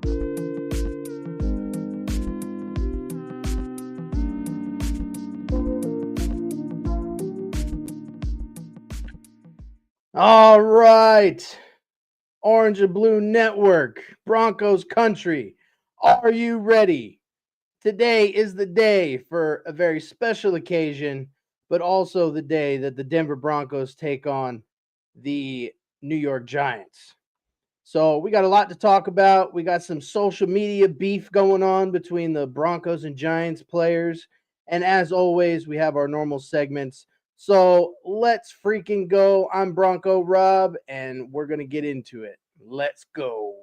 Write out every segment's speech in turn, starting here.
All right. Orange and Blue Network, Broncos Country. Are you ready? Today is the day for a very special occasion, but also the day that the Denver Broncos take on the New York Giants. So we got a lot to talk about. We got some social media beef going on between the Broncos and Giants players. And as always, we have our normal segments. So let's freaking go. I'm Bronco Rob, and we're going to get into it. Let's go.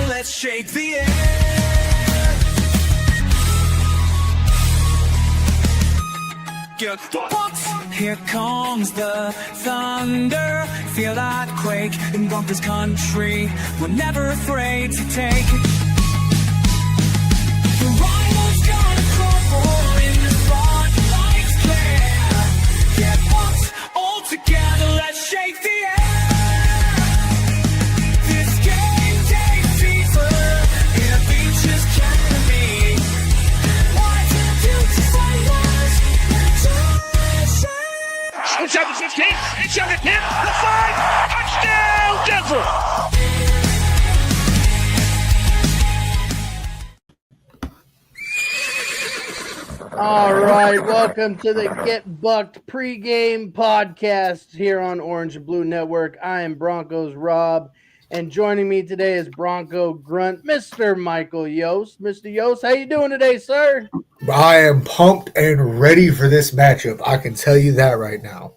Let's shake the air. Get bucked. Here comes the thunder. Feel that quake in Broncos country. We're never afraid to take it. The rivals gonna crumble in the spotlight's glare. Get bucked all together. Let's shake the air. Inside the 15, inside the 10, the 5, touchdown Denver! All right, welcome to the Get Bucked pregame podcast here on Orange and Blue Network. I am Broncos Rob, and joining me today is Bronco Grunt, Mr. Michael Yost. Mr. Yost, how you doing today, sir? I am pumped and ready for this matchup. I can tell you that right now.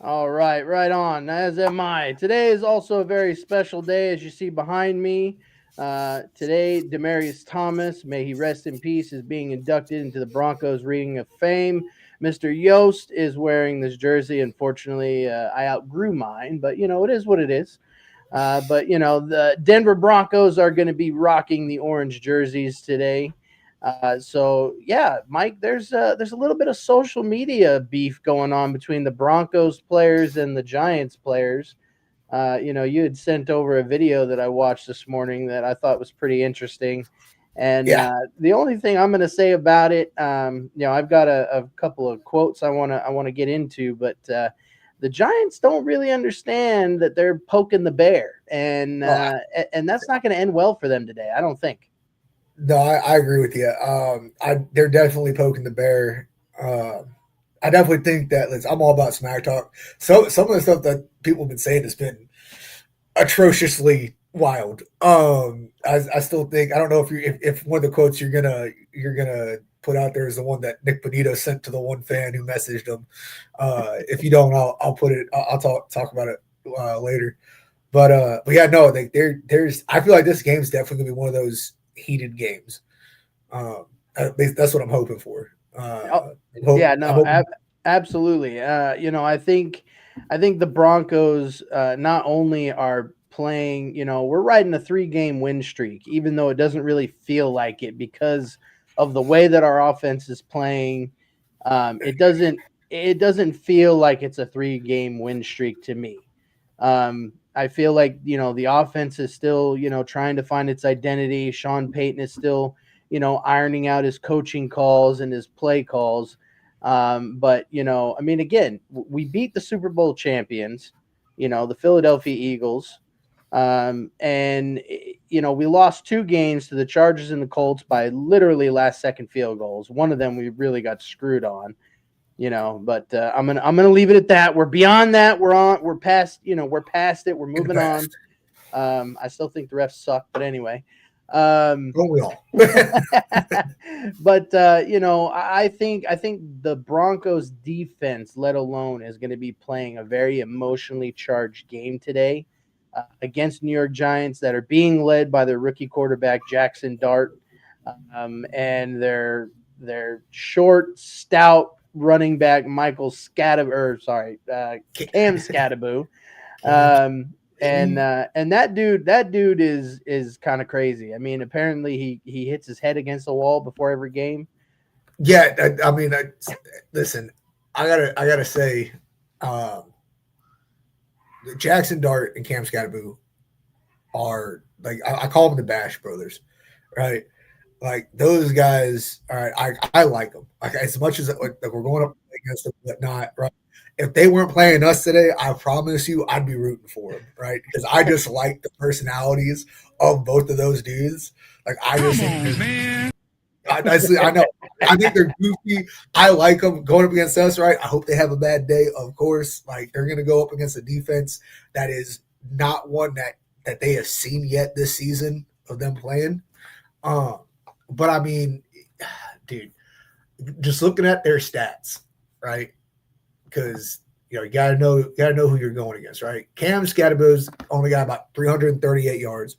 All right, right on. As am I. Today is also a very special day, as you see behind me. Today, Demaryius Thomas, may he rest in peace, is being inducted into the Broncos Ring of Fame. Mr. Yost is wearing this jersey. Unfortunately, I outgrew mine, but, it is what it is. But, the Denver Broncos are going to be rocking the orange jerseys today. So yeah, Mike, there's a little bit of social media beef going on between the Broncos players and the Giants players. You had sent over a video that I watched this morning that I thought was pretty interesting. And the only thing I'm going to say about it, I've got a couple of quotes I want to get into, but the Giants don't really understand that they're poking the bear, and that's not going to end well for them today, I don't think. No, I agree with you. They're definitely poking the bear. I definitely think that I'm all about smack talk. So some of the stuff that people have been saying has been atrociously wild. I still think, I don't know if one of the quotes you're gonna put out there is the one that Nick Bonito sent to the one fan who messaged him. If you don't, I'll put it. I'll talk about it later. But yeah, no, there's. I feel like this game's definitely gonna be one of those heated games. At least that's what I'm hoping for. Absolutely. I think the Broncos not only are playing, we're riding a 3-game win streak, even though it doesn't really feel like it because of the way that our offense is playing. It doesn't feel like it's a 3-game win streak to me. I feel like, the offense is still, trying to find its identity. Sean Payton is still, ironing out his coaching calls and his play calls. But, again, we beat the Super Bowl champions, the Philadelphia Eagles. And we lost 2 games to the Chargers and the Colts by literally last-second field goals. One of them we really got screwed on. But I'm gonna leave it at that. We're beyond that. We're past it. We're moving on. I still think the refs suck, but anyway. Don't we all? But I think the Broncos defense, let alone, is going to be playing a very emotionally charged game today. against New York Giants that are being led by their rookie quarterback Jackson Dart, and their short, stout running back Michael Cam Scattaboo. And that dude is kind of crazy. I mean, apparently he hits his head against the wall before every game. Yeah, I mean, listen, I gotta say, Jackson Dart and Cam Scattaboo are like I call them the Bash Brothers, right? Like those guys. All right, I like them. Like as much as like we're going up against them, whatnot, right? If they weren't playing us today, I promise you, I'd be rooting for them, right? Because I just like the personalities of both of those dudes. Like I just think I know. I think they're goofy. I like them going up against us, right? I hope they have a bad day, of course. Like they're going to go up against a defense that is not one that they have seen yet this season of them playing. But I mean, dude, just looking at their stats, right? Because you gotta know who you're going against, right? Cam Scattaboo's only got about 338 yards,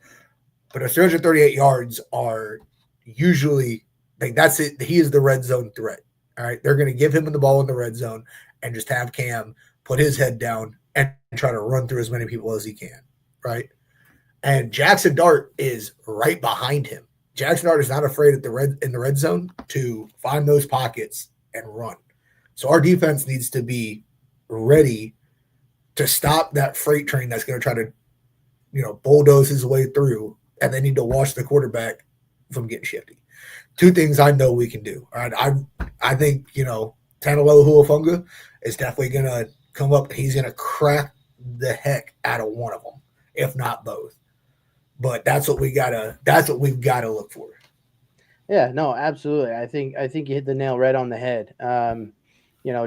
but those 338 yards are usually like that's it. He is the red zone threat. All right, they're going to give him the ball in the red zone and just have Cam put his head down and try to run through as many people as he can, right? And Jackson Dart is right behind him. Jackson Dart is not afraid in the red zone to find those pockets and run. So our defense needs to be ready to stop that freight train that's going to try to, bulldoze his way through, and they need to watch the quarterback from getting shifty. Two things I know we can do. All right, I think Tanalo Huafunga is definitely going to come up. He's going to crack the heck out of one of them, if not both. But that's what we've got to look for. Yeah, no, absolutely. I think you hit the nail right on the head.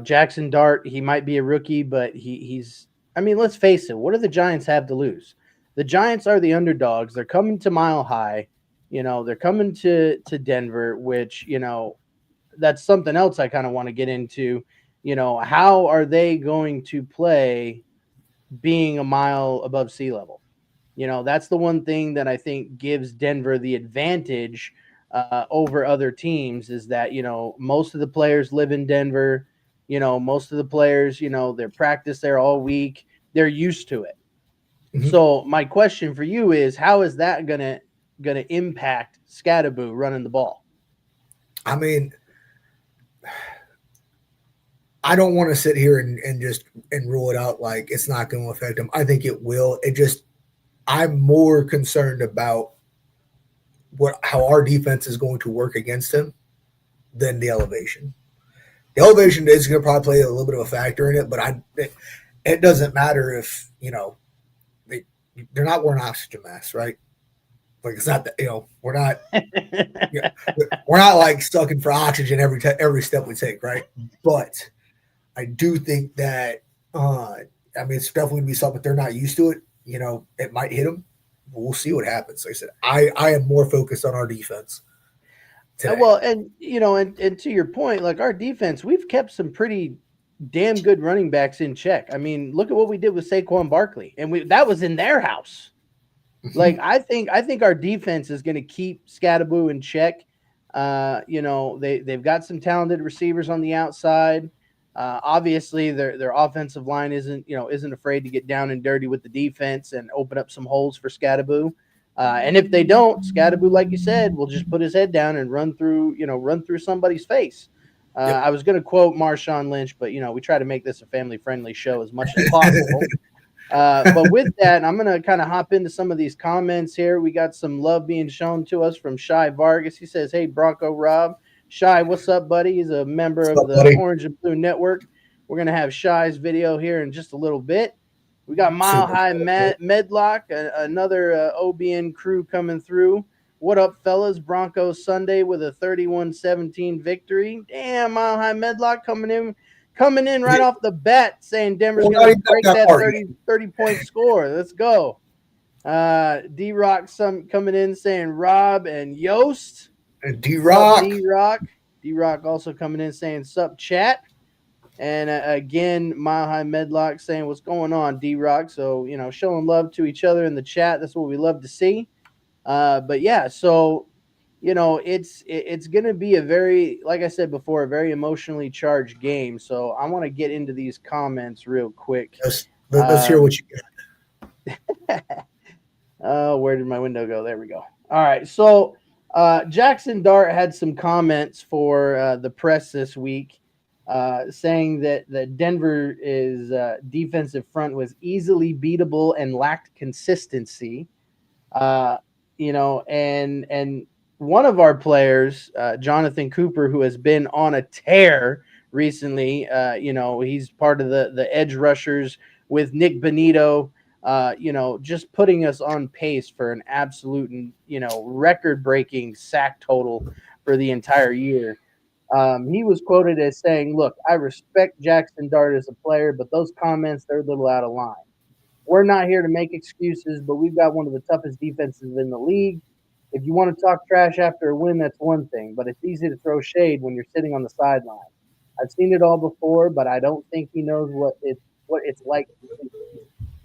Jackson Dart, he might be a rookie, but he's. I mean, let's face it. What do the Giants have to lose? The Giants are the underdogs. They're coming to Mile High. They're coming to Denver, which, that's something else I kind of want to get into. How are they going to play being a mile above sea level? That's the one thing that I think gives Denver the advantage over other teams is that, most of the players live in Denver. Most of the players, they're practice there all week. They're used to it. Mm-hmm. So my question for you is, how is that going to impact Scattaboo running the ball? I mean, I don't want to sit here and rule it out like it's not going to affect him. I think it will. I'm more concerned about how our defense is going to work against him than the elevation. The elevation is going to probably play a little bit of a factor in it, but it doesn't matter if they're not wearing oxygen masks, right? Like it's not that we're not we're not like sucking for oxygen every step we take, right? But I do think that it's definitely going to be something they're not used to it. It might hit them. We'll see what happens. Like I said, I am more focused on our defense today. Well, and to your point, like our defense, we've kept some pretty damn good running backs in check. I mean, look at what we did with Saquon Barkley, and that was in their house. Like I think our defense is going to keep Scattaboo in check. They've got some talented receivers on the outside. Obviously, their offensive line isn't afraid to get down and dirty with the defense and open up some holes for Scattaboo. And if they don't, Scattaboo, like you said, will just put his head down and run through somebody's face. I was going to quote Marshawn Lynch, but we try to make this a family-friendly show as much as possible. But with that, I'm going to kind of hop into some of these comments here. We got some love being shown to us from Shy Vargas. He says, "Hey, Bronco Rob." Shy, what's up, buddy? He's a member of the Orange and Blue Network. We're going to have Shy's video here in just a little bit. We got Mile High Medlock, another OBN crew coming through. What up, fellas? Broncos Sunday with a 31-17 victory. Damn, Mile High Medlock coming in right off the bat saying Denver's going to break that 30-point score. Let's go. D-Rock coming in saying Rob and Yost. And D-Rock. D-Rock also coming in saying sup, chat. And again, Mile High Medlock saying, "What's going on, D Rock?" So, showing love to each other in the chat. That's what we love to see. But yeah, so it's going to be a very, like I said before, a very emotionally charged game. So I want to get into these comments real quick. Let's hear what you got. Where did my window go? There we go. All right. So Jackson Dart had some comments for the press this week, saying that Denver is defensive front was easily beatable and lacked consistency. Uh, and one of our players, Jonathan Cooper, who has been on a tear recently, he's part of the edge rushers with Nick Benito, just putting us on pace for an absolute, record breaking sack total for the entire year. He was quoted as saying, "Look, I respect Jackson Dart as a player, but those comments, they're a little out of line. We're not here to make excuses, but we've got one of the toughest defenses in the league. If you want to talk trash after a win, that's one thing, but it's easy to throw shade when you're sitting on the sideline. I've seen it all before, but I don't think he knows what it's like to be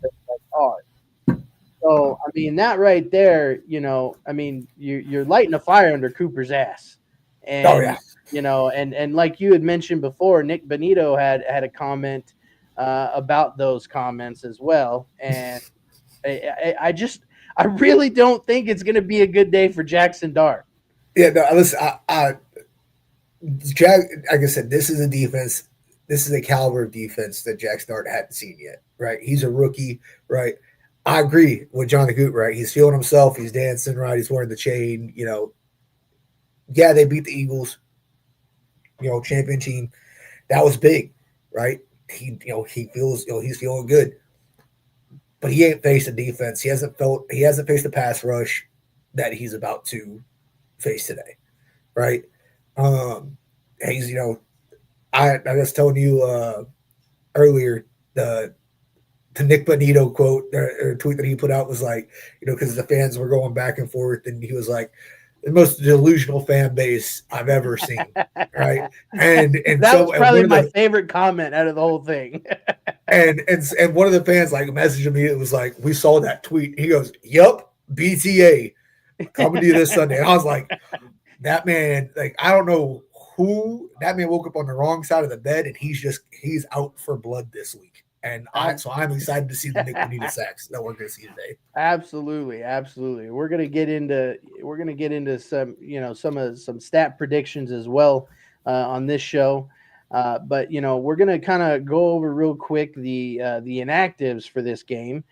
like ours." So, I mean, that right there, you're lighting a fire under Cooper's ass. And, Oh yeah. And like you had mentioned before, Nick Benito had a comment about those comments as well. And I really don't think it's going to be a good day for Jackson Dart. Yeah, no, listen, Jack, like I said, this is a defense. This is a caliber of defense that Jack Dart hadn't seen yet, right? He's a rookie, right? I agree with Jonathan Cooper, right? He's feeling himself. He's dancing, right? He's wearing the chain, Yeah, they beat the Eagles, champion team. That was big, right? He feels, he's feeling good. But he ain't faced a defense. He hasn't faced a pass rush that he's about to face today, right? He's, I was telling you earlier, the Nick Bonito quote or tweet that he put out was like, because the fans were going back and forth, and he was like, the most delusional fan base I've ever seen, right? And that was probably my favorite comment out of the whole thing. and one of the fans like messaged me. It was like, we saw that tweet. He goes, "Yup, BTA coming to you this Sunday." And I was like, that man, like, I don't know who that man woke up on the wrong side of the bed, and he's out for blood this week. And I'm excited to see the Nick Bonito sacks that we're going to see today. Absolutely. We're going to get into some stat predictions as well on this show. But we're going to kind of go over real quick the inactives for this game.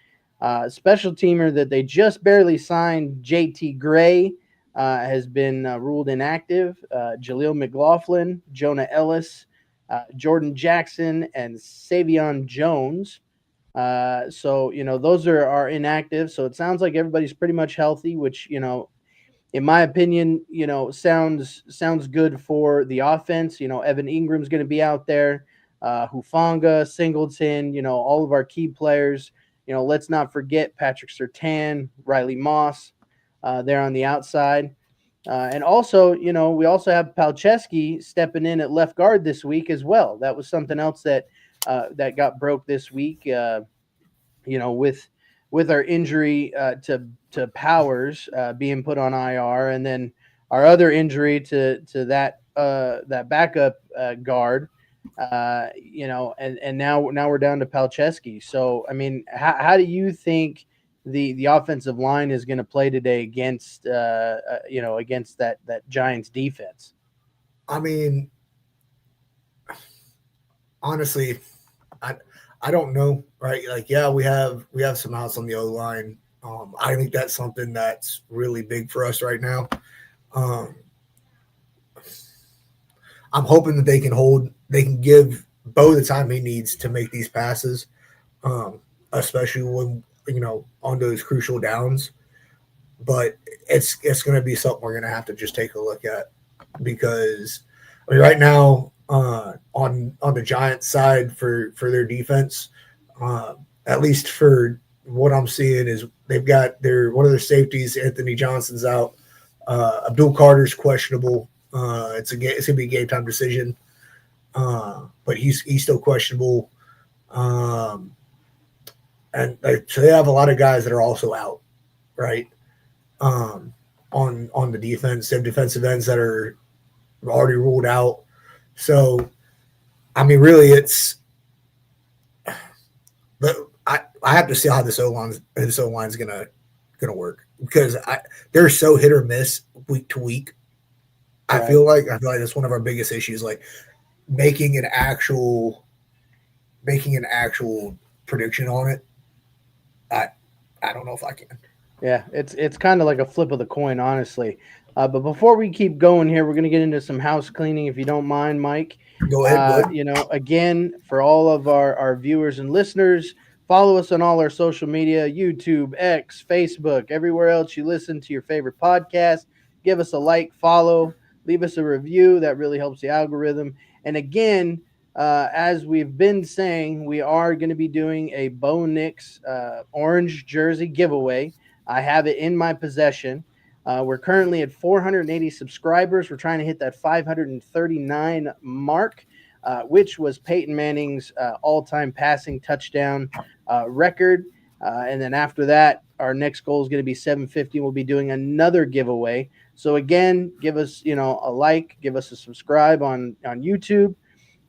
Special teamer that they just barely signed, JT Gray, has been ruled inactive. Jaleel McLaughlin, Jonah Ellis, Jordan Jackson, and Savion Jones. So those are inactive. So it sounds like everybody's pretty much healthy, which in my opinion, sounds good for the offense. Evan Ingram's going to be out there. Hufanga, Singleton, all of our key players. Let's not forget Patrick Surtain, Riley Moss, there on the outside. And also, we also have Palczewski stepping in at left guard this week as well. That was something else that got broke this week. With our injury to Powers being put on IR, and then our other injury to that backup guard. And now we're down to Palczewski. So I mean, how do you think the offensive line is going to play today against that Giants defense? I mean, honestly, I don't know, right? Like, yeah, we have some outs on the O line. I think that's something that's really big for us right now. I'm hoping that they can give Bo the time he needs to make these passes, especially when on those crucial downs. But it's going to be something we're going to have to just take a look at, because I mean, right now on the Giants side for their defense, at least for what I'm seeing, is they've got one of their safeties, Anthony Johnson's out. Abdul Carter's questionable. It's going to be a game time decision. but he's still questionable. And so they have a lot of guys that are also out, right? On the defense, they have defensive ends that are already ruled out. So, I mean, really, it's. But I have to see how this O line's gonna work, because they're so hit or miss week to week. Right. I feel like that's one of our biggest issues, like making an actual prediction on it. I don't know if I can. Yeah, it's kind of like a flip of the coin, honestly. But before we keep going here, we're going to get into some house cleaning, if you don't mind, Mike. Go ahead. You know, again, for all of our viewers and listeners, follow us on all our social media, YouTube, X, Facebook, everywhere else you listen to your favorite podcast. Give us a like, follow, leave us a review. That really helps the algorithm. And again, as we've been saying, we are going to be doing a Bo Nix orange jersey giveaway. I have it in my possession. We're currently at 480 subscribers. We're trying to hit that 539 mark, which was Peyton Manning's all-time passing touchdown record. And then after that, our next goal is going to be 750. We'll be doing another giveaway. So again, give us, a like, give us a subscribe on YouTube.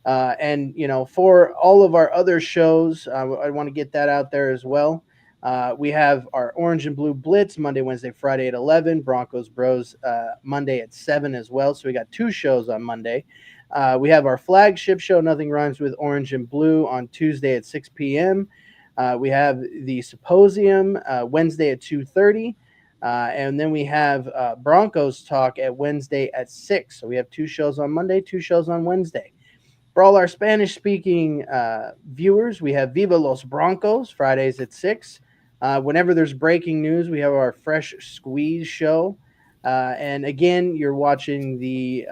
And, for all of our other shows, I want to get that out there as well. We have our Orange and Blue Blitz Monday, Wednesday, Friday at 11, Broncos Bros Monday at 7 as well. So we got 2 shows on Monday. We have our flagship show, Nothing Rhymes with Orange and Blue, on Tuesday at 6 p.m. We have the Symposium Wednesday at 2:30. And then we have Broncos Talk at Wednesday at 6. So we have 2 shows on Monday, 2 shows on Wednesday. For all our Spanish-speaking viewers, we have Viva Los Broncos, Fridays at 6. Whenever there's breaking news, we have our Fresh Squeeze show. And again, you're watching the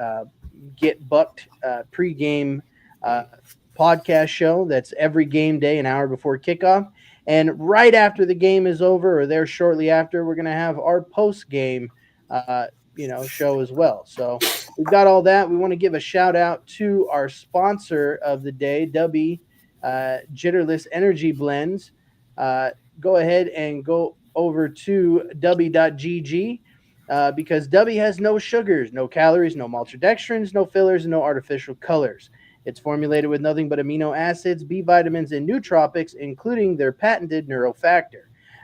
Get Bucked pregame podcast show. That's every game day, an hour before kickoff. And right after the game is over, or there shortly after, we're going to have our post-game show as well. So we've got all that. We want to give a shout out to our sponsor of the day, Dubby Jitterless Energy Blends. Go ahead and go over to Dubby.gg because Dubby has no sugars, no calories, no maltodextrins, no fillers, and no artificial colors. It's formulated with nothing but amino acids, B vitamins, and nootropics, including their patented neurofactor.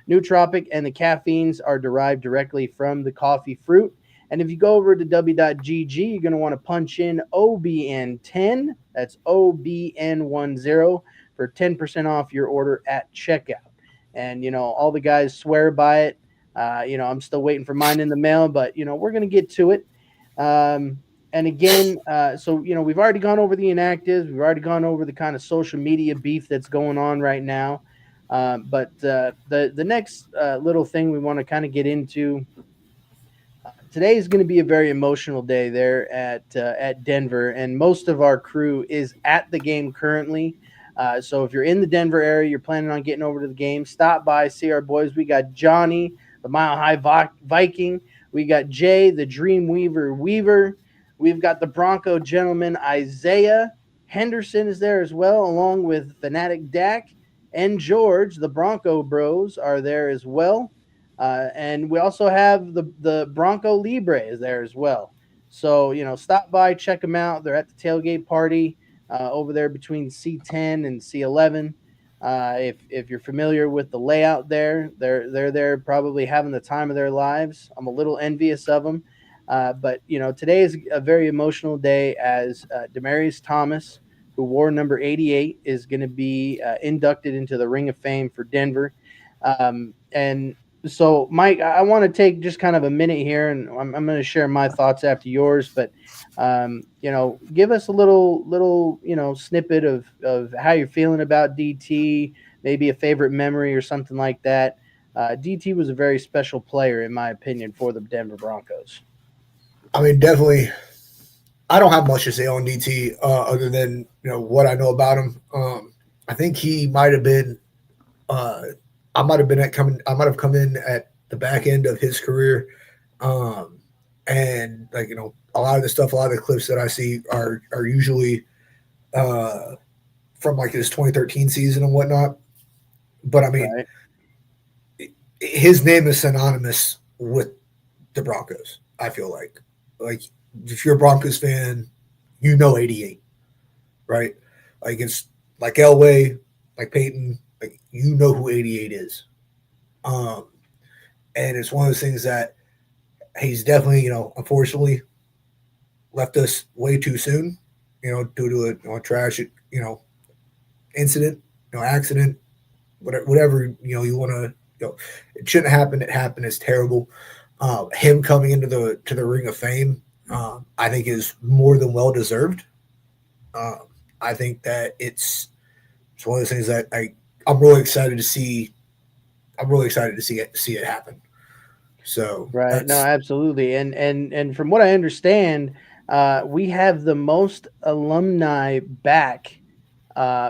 Nootropic and the caffeines are derived directly from the coffee fruit. And if you go over to w.gg, you're going to want to punch in OBN10. That's OBN10 for 10% off your order at checkout. And, all the guys swear by it. I'm still waiting for mine in the mail, but, we're going to get to it. And again, we've already gone over the inactives. We've already gone over the kind of social media beef that's going on right now. But the next little thing we want to kind of get into, today is going to be a very emotional day there at Denver, and most of our crew is at the game currently. So if you're in the Denver area, you're planning on getting over to the game, stop by, see our boys. We got Johnny, the Mile High Viking. We got Jay, the Dream Weaver. We've got the Bronco gentleman, Isaiah. Henderson is there as well, along with Fanatic Dak. And George, the Bronco Bros, are there as well. And we also have the Bronco Libre is there as well. So, stop by, check them out. They're at the tailgate party over there between C10 and C11. If you're familiar with the layout there, they're there probably having the time of their lives. I'm a little envious of them. But, today is a very emotional day as Demaryius Thomas, who wore number 88, is going to be inducted into the Ring of Fame for Denver. And so, Mike, I want to take just kind of a minute here, and I'm going to share my thoughts after yours. But, give us a little snippet of how you're feeling about DT, maybe a favorite memory or something like that. DT was a very special player, in my opinion, for the Denver Broncos. I mean, definitely. I don't have much to say on DT other than what I know about him. I think he might have been. I might have come in at the back end of his career, and a lot of the stuff, a lot of the clips that I see are usually uh, from like his 2013 season and whatnot. But I mean, Right. his name is synonymous with the Broncos. I feel like if you're a Broncos fan, you know 88, right? Like it's like Elway, like Peyton, like you know who 88 is. Um, and it's one of those things that he's definitely, unfortunately left us way too soon, due to a tragic, incident, accident, whatever, you want to, it shouldn't happen. It happened. It's terrible. Him coming into the Ring of Fame, I think is more than well deserved. Um, I think that it's one of those things that I'm really excited to see. I'm really excited to see it happen. So Right. No, that's absolutely. And from what I understand, we have the most alumni back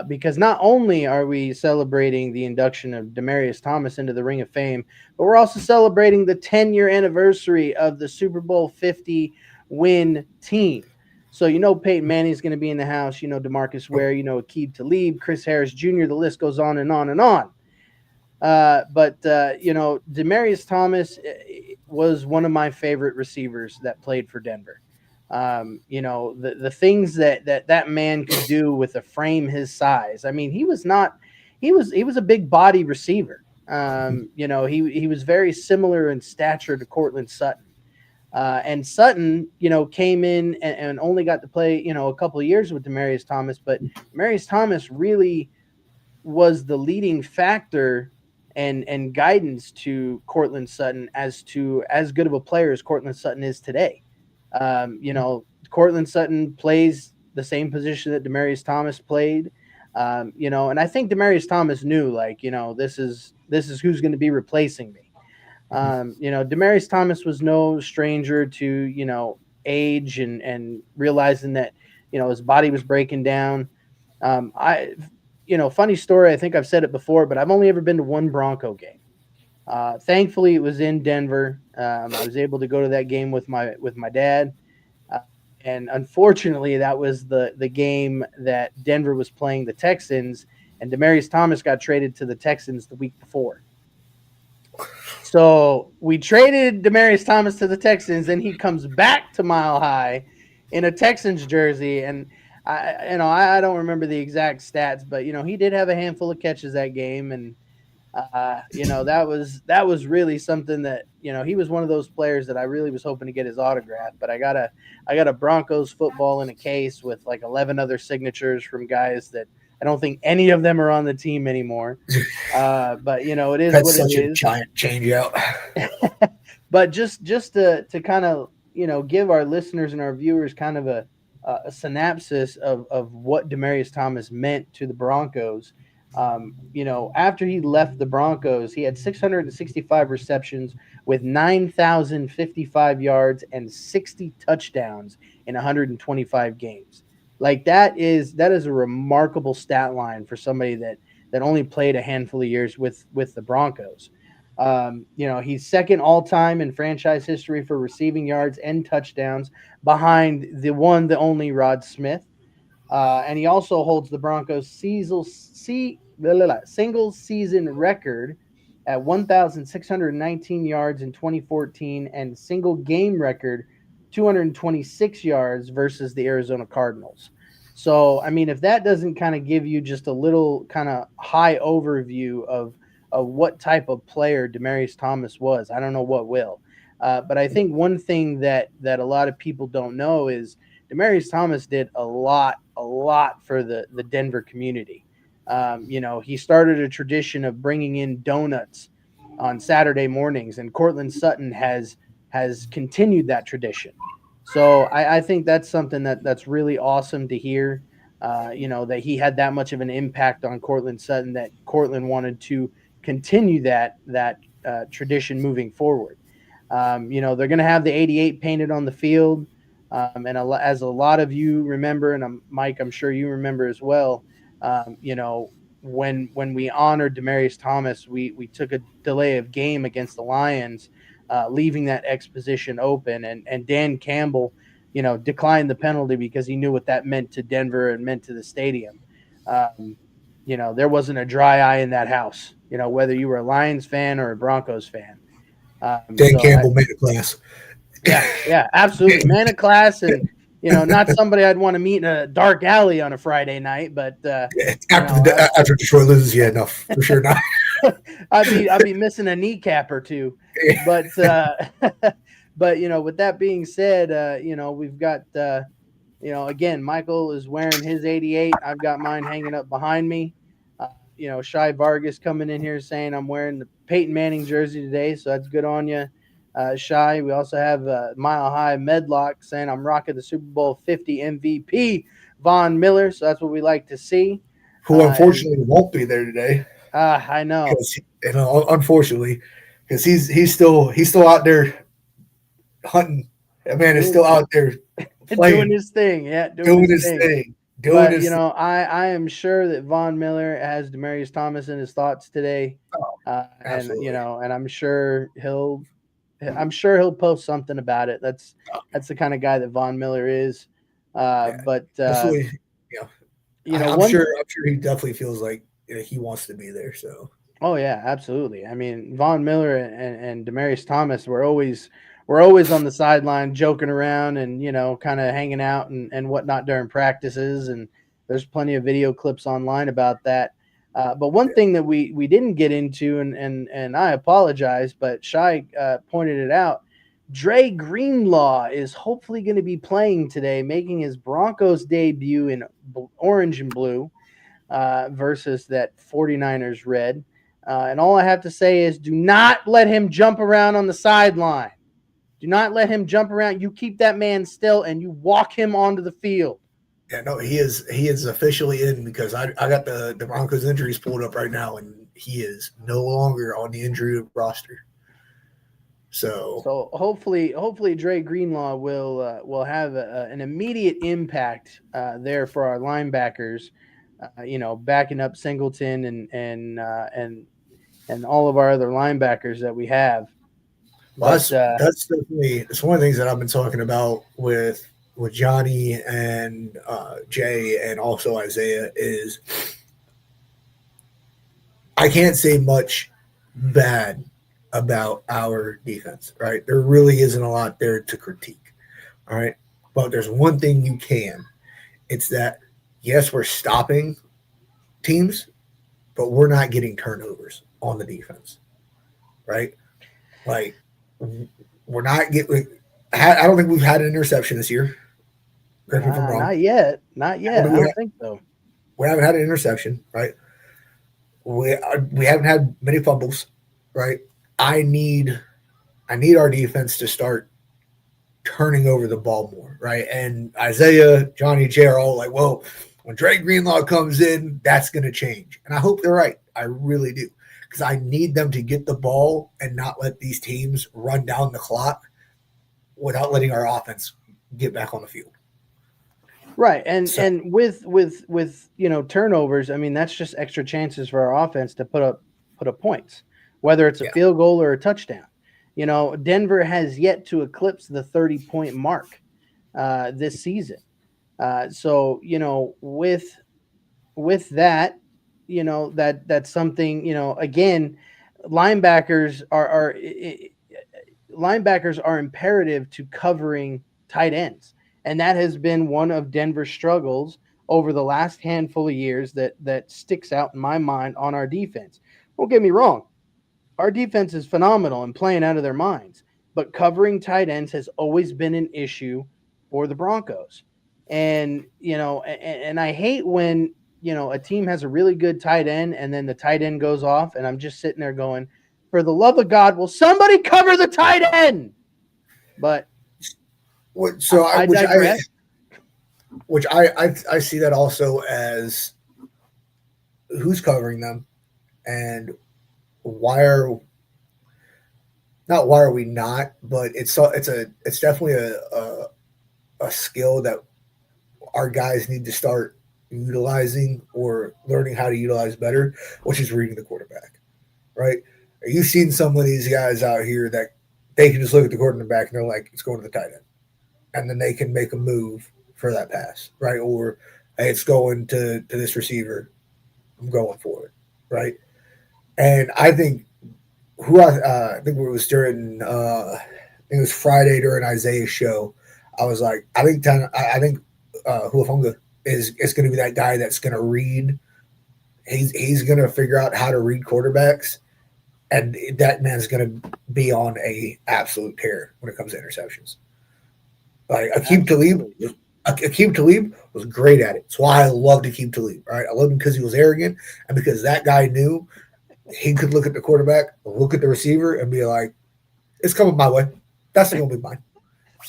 because not only are we celebrating the induction of Demarius Thomas into the Ring of Fame, but we're also celebrating the 10-year anniversary of the Super Bowl 50 win team. So Peyton Manning's going to be in the house. DeMarcus Ware. Aqib Talib, Chris Harris Jr. The list goes on and on and on. But Demarius Thomas was one of my favorite receivers that played for Denver. The things that man could do with a frame his size. I mean, he was a big body receiver. He was very similar in stature to Cortland Sutton. And Sutton, came in and only got to play, a couple of years with Demarius Thomas, but Demarius Thomas really was the leading factor and guidance to Cortland Sutton as to as good of a player as Cortland Sutton is today. Cortland Sutton plays the same position that Demarius Thomas played. And I think Demarius Thomas knew, like, this is who's going to be replacing me. Demarius Thomas was no stranger to, age and realizing that, his body was breaking down. Funny story. I think I've said it before, but I've only ever been to one Bronco game. Thankfully, it was in Denver. I was able to go to that game with my dad, uh, and unfortunately, that was the game that Denver was playing the Texans, and Demarius Thomas got traded to the Texans the week before. So we traded Demarius Thomas to the Texans, and he comes back to Mile High in a Texans jersey, and I don't remember the exact stats, but he did have a handful of catches that game, and that was really something that he was one of those players that I really was hoping to get his autograph, but I got a Broncos football in a case with like 11 other signatures from guys that I don't think any of them are on the team anymore. But it is that's what it such a is. giant change out. But just to kind of give our listeners and our viewers kind of a synopsis of what Demarius Thomas meant to the Broncos. After he left the Broncos, he had 665 receptions with 9,055 yards and 60 touchdowns in 125 games. Like that is a remarkable stat line for somebody that only played a handful of years with the Broncos. He's second all time in franchise history for receiving yards and touchdowns behind the one, the only Rod Smith. And he also holds the Broncos single season record at 1,619 yards in 2014 and single game record 226 yards versus the Arizona Cardinals. So, I mean, if that doesn't kind of give you just a little kind of high overview of what type of player Demarius Thomas was, I don't know what will. But I think one thing that a lot of people don't know is Demarius Thomas did a lot for the Denver community. He started a tradition of bringing in donuts on Saturday mornings, and Cortland Sutton has continued that tradition. So I think that's something that's really awesome to hear. That he had that much of an impact on Cortland Sutton that Cortland wanted to continue that tradition moving forward. They're going to have the 88 painted on the field. As a lot of you remember, and Mike, I'm sure you remember as well, when we honored Demarius Thomas, we took a delay of game against the Lions, leaving that exposition open. And Dan Campbell declined the penalty because he knew what that meant to Denver and meant to the stadium. Um, there wasn't a dry eye in that house, whether you were a Lions fan or a Broncos fan. Dan Campbell made a class. Yeah, absolutely. Man of class, and not somebody I'd want to meet in a dark alley on a Friday night, but after Detroit loses, yeah, no, for sure not. I'd be missing a kneecap or two, but but with that being said, we've got again, Michael is wearing his 88. I've got mine hanging up behind me. Shy Vargas coming in here saying I'm wearing the Peyton Manning jersey today, so that's good on you. Shy. We also have Mile High Medlock saying I'm rocking the Super Bowl 50 MVP Von Miller, so that's what we like to see. Who unfortunately won't be there today. I know. Unfortunately, because he's still out there hunting. That man is still out there playing. Doing his thing. Yeah, doing his thing. But I am sure that Von Miller has Demaryius Thomas in his thoughts today, and I'm sure he'll post something about it. That's the kind of guy that Von Miller is. But I'm sure he definitely feels like he wants to be there. So. Oh yeah, absolutely. I mean, Von Miller and Demaryius Thomas were always on the sideline joking around and kind of hanging out and whatnot during practices. And there's plenty of video clips online about that. But one thing that we didn't get into, and I apologize, but Shai pointed it out. Dre Greenlaw is hopefully going to be playing today, making his Broncos debut in orange and blue versus that 49ers red. And all I have to say is do not let him jump around on the sideline. Do not let him jump around. You keep that man still and you walk him onto the field. Yeah, no, he is officially in because I got the Broncos injuries pulled up right now, and he is no longer on the injury roster. So hopefully Dre Greenlaw will have an immediate impact there for our linebackers. Backing up Singleton and all of our other linebackers that we have. Well, that's definitely it's one of the things that I've been talking about with Johnny and Jay and also Isaiah is I can't say much bad about our defense, right? There really isn't a lot there to critique, all right? But there's one thing you can. It's that, yes, we're stopping teams, but we're not getting turnovers on the defense, right? Like, we're not getting – I don't think we've had an interception this year. Correct me if I'm wrong. Not yet. I don't think so. We haven't had an interception, right? We haven't had many fumbles, right? I need our defense to start turning over the ball more, right? And Isaiah, Johnny, Jay are all like, well, when Dre Greenlaw comes in, that's going to change. And I hope they're right. I really do. Because I need them to get the ball and not let these teams run down the clock without letting our offense get back on the field. Right. And with turnovers, I mean, that's just extra chances for our offense to put up points, whether it's a field goal or a touchdown. Denver has yet to eclipse the 30-point mark this season. So, with that, that's something, again, linebackers are imperative to covering tight ends. And that has been one of Denver's struggles over the last handful of years that sticks out in my mind on our defense. Don't get me wrong. Our defense is phenomenal and playing out of their minds, but covering tight ends has always been an issue for the Broncos. And, and I hate when, a team has a really good tight end and then the tight end goes off and I'm just sitting there going, for the love of God, will somebody cover the tight end? But I see that also as who's covering them and why are we not, but it's definitely a skill that our guys need to start utilizing or learning how to utilize better, which is reading the quarterback, right? You've seen some of these guys out here that they can just look at the quarterback and they're like, it's going to the tight end. and then they can make a move for that pass, right? Or hey, it's going to this receiver. I'm going for it, right? And I think I think it was during I think it was Friday during Isaiah's show. I was like, I think Huafunga is going to be that guy that's going to read. He's going to figure out how to read quarterbacks, and that man's going to be on a absolute tear when it comes to interceptions. Like Akeem Talib was great at it. That's why I loved Akeem Talib. Right, I loved him because he was arrogant, and because that guy knew he could look at the quarterback, look at the receiver, and be like, "It's coming my way. That's going to be mine."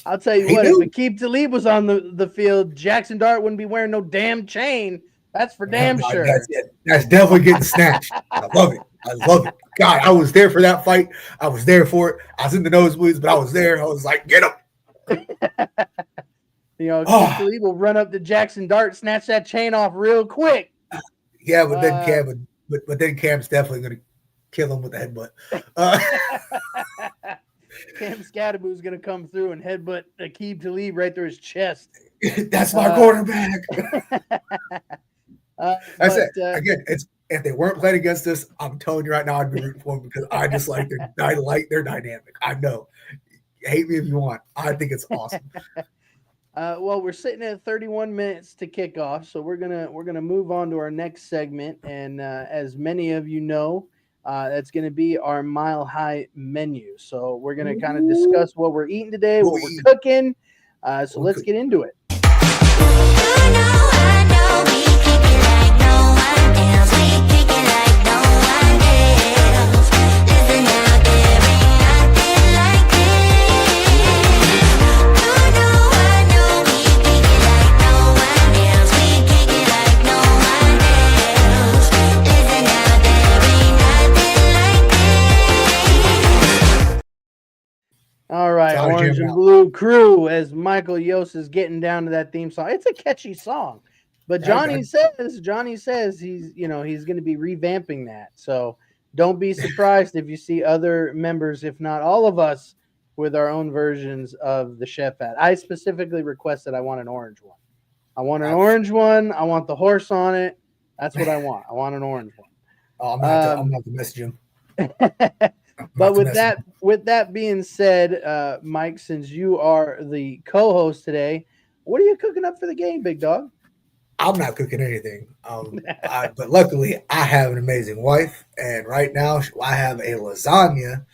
I'll tell you what, if Akeem Talib was on the field, Jackson Dart wouldn't be wearing no damn chain. That's for damn sure. That's definitely getting snatched. I love it. God, I was there for that fight. I was there for it. I was in the nosebleeds, but I was there. I was like, get him. Akeem Talib will run up to Jackson Dart, snatch that chain off real quick. Yeah, but then Cam's definitely going to kill him with the headbutt. Cam Scadaboo's going to come through and headbutt Akeem Talib right through his chest. That's my quarterback. That's it. Again, if they weren't playing against us, I'm telling you right now, I'd be rooting for them because I just like their dynamic. I know. Hate me if you want. I think it's awesome. Well, we're sitting at 31 minutes to kick off, so we're gonna move on to our next segment, and as many of you know, that's gonna be our Mile High menu. So we're gonna kind of discuss what we're eating today, what we're cooking. So let's get into it. All right, Orange and Blue Crew, as Michael Yost is getting down to that theme song. It's a catchy song, but Johnny says he's going to be revamping that. So don't be surprised if you see other members, if not all of us, with our own versions of the chef hat. I specifically requested I want an orange one. I want an orange one. I want the horse on it. That's what I want. I want an orange one. I'm going to message him. But with that being said, Mike, since you are the co-host today, what are you cooking up for the game, big dog? I'm not cooking anything, but luckily I have an amazing wife, and right now I have a lasagna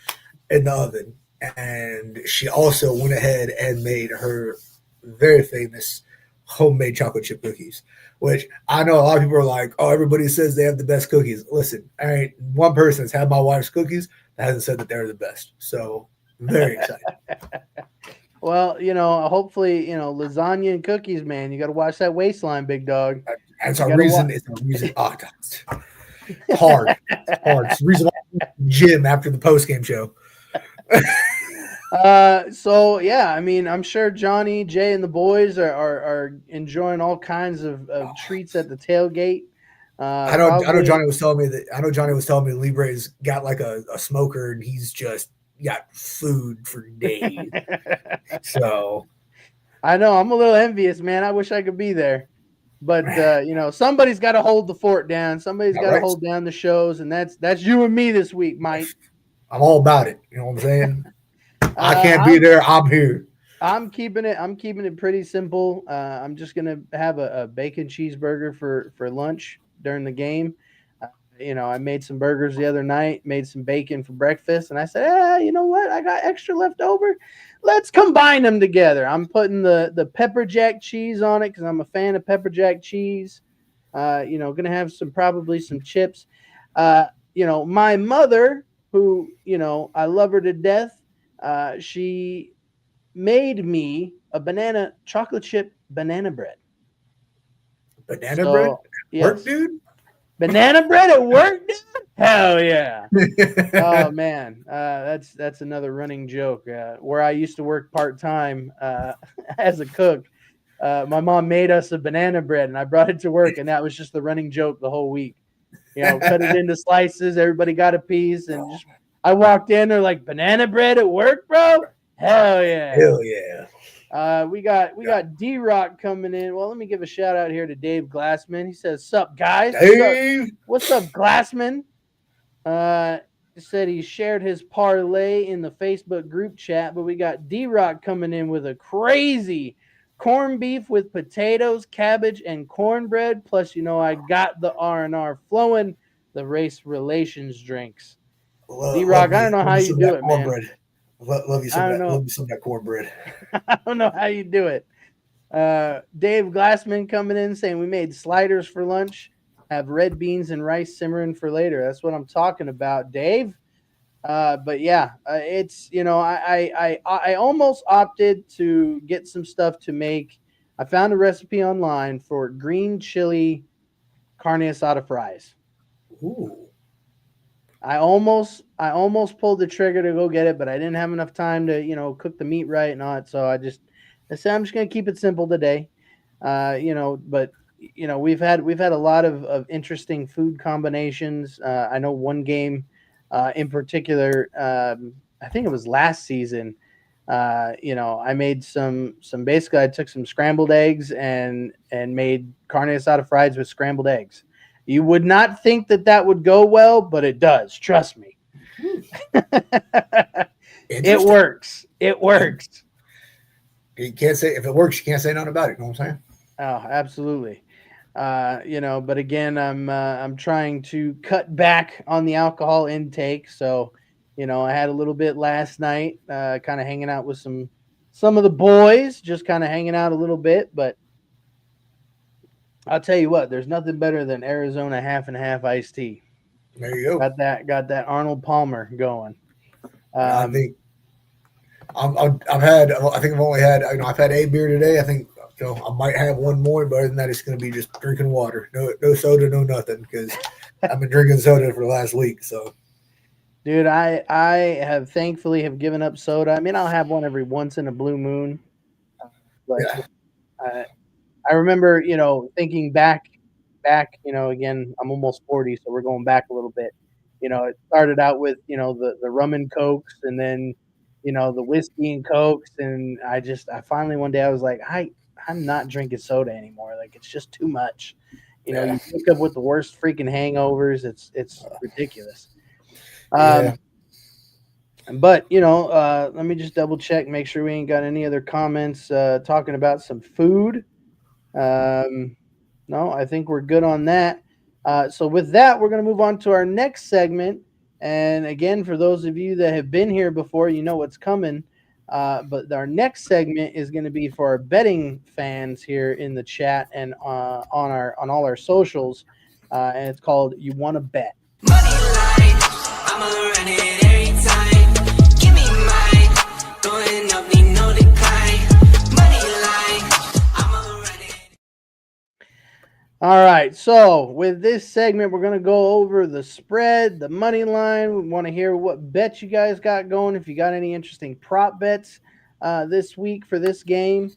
in the oven, and she also went ahead and made her very famous homemade chocolate chip cookies, which I know a lot of people are like, oh, everybody says they have the best cookies. Listen, I ain't one person that's had my wife's cookies that hasn't said that they're the best. So very excited. Well, hopefully, lasagna and cookies, man. You got to watch that waistline, big dog. It's a reason. Oh, God. It's hard. It's the reason why I went to the gym after the post-game show. So yeah, I mean, I'm sure Johnny, Jay, and the boys are enjoying all kinds of treats at the tailgate. I know Johnny was telling me Libre's got like a smoker, and he's just got food for days. So I know I'm a little envious, man. I wish I could be there, but somebody's got to hold the fort down. Somebody's got to hold down the shows, and that's you and me this week, Mike. I'm all about it. You know what I'm saying? I can't be there. I'm here. I'm keeping it pretty simple. I'm just gonna have a bacon cheeseburger for lunch during the game. I made some burgers the other night, made some bacon for breakfast, and I said, you know what? I got extra left over. Let's combine them together. I'm putting the pepper jack cheese on it because I'm a fan of pepper jack cheese. Gonna have probably some chips. My mother, who I love her to death, she made me a chocolate chip banana bread. Banana bread? Yes. Work, dude? Banana bread at work, dude? Hell yeah. Oh, man. That's another running joke. Where I used to work part-time as a cook, my mom made us a banana bread, and I brought it to work, and that was just the running joke the whole week. Cut it into slices. Everybody got a piece, and I walked in, they're like, banana bread at work, bro? Hell yeah. Hell yeah. We got D-Rock coming in. Well, let me give a shout out here to Dave Glassman. He says, "Sup, guys? Dave. What's up, Glassman?" He said he shared his parlay in the Facebook group chat, but we got D-Rock coming in with a crazy corned beef with potatoes, cabbage, and cornbread. Plus, I got the R&R flowing, the race relations drinks. D-Rock, I don't know how you do it, man. Love you some of that. Love you some of that cornbread. I don't know how you do it. Dave Glassman coming in saying we made sliders for lunch, have red beans and rice simmering for later. That's what I'm talking about, Dave. But yeah, it's I almost opted to get some stuff to make. I found a recipe online for green chili carne asada fries. Ooh. I almost pulled the trigger to go get it, but I didn't have enough time to cook the meat right and all that. So I said I'm just gonna keep it simple today. But we've had a lot of interesting food combinations. I know one game in particular. I think it was last season. I made some basically I took some scrambled eggs and made carne asada fries with scrambled eggs. You would not think that would go well, but it does. Trust me. It works. It works. You can't say if it works, you can't say nothing about it. You know what I'm saying? Oh, absolutely. But again, I'm trying to cut back on the alcohol intake. So, I had a little bit last night, kind of hanging out with some of the boys, just kind of hanging out a little bit. But I'll tell you what, there's nothing better than Arizona half and half iced tea. There you go. Got that Arnold Palmer going. I think I've had. I think I've only had. I've had a beer today. I think I might have one more, but other than that, it's going to be just drinking water. No soda, no nothing, because I've been drinking soda for the last week. So, dude, I have thankfully have given up soda. I mean, I'll have one every once in a blue moon, but yeah. I remember, thinking back, again, I'm almost 40, so we're going back a little bit. It started out with, the rum and cokes, and then, the whiskey and cokes, and I finally one day I was like, I'm not drinking soda anymore. Like, it's just too much. You wake up with the worst freaking hangovers. It's ridiculous. Yeah. But let me just double check, make sure we ain't got any other comments talking about some food. No, I think we're good on that. So with that, we're going to move on to our next segment. And again, for those of you that have been here before, you know what's coming. But our next segment is going to be for our betting fans here in the chat and on all our socials. And it's called "You Want to Bet." Money line, I'ma run it every time. Give me mine, going up, need no decline. Money line, I'ma run it. All right, so with this segment, we're going to go over the spread, the money line. We want to hear what bets you guys got going. If you got any interesting prop bets this week for this game.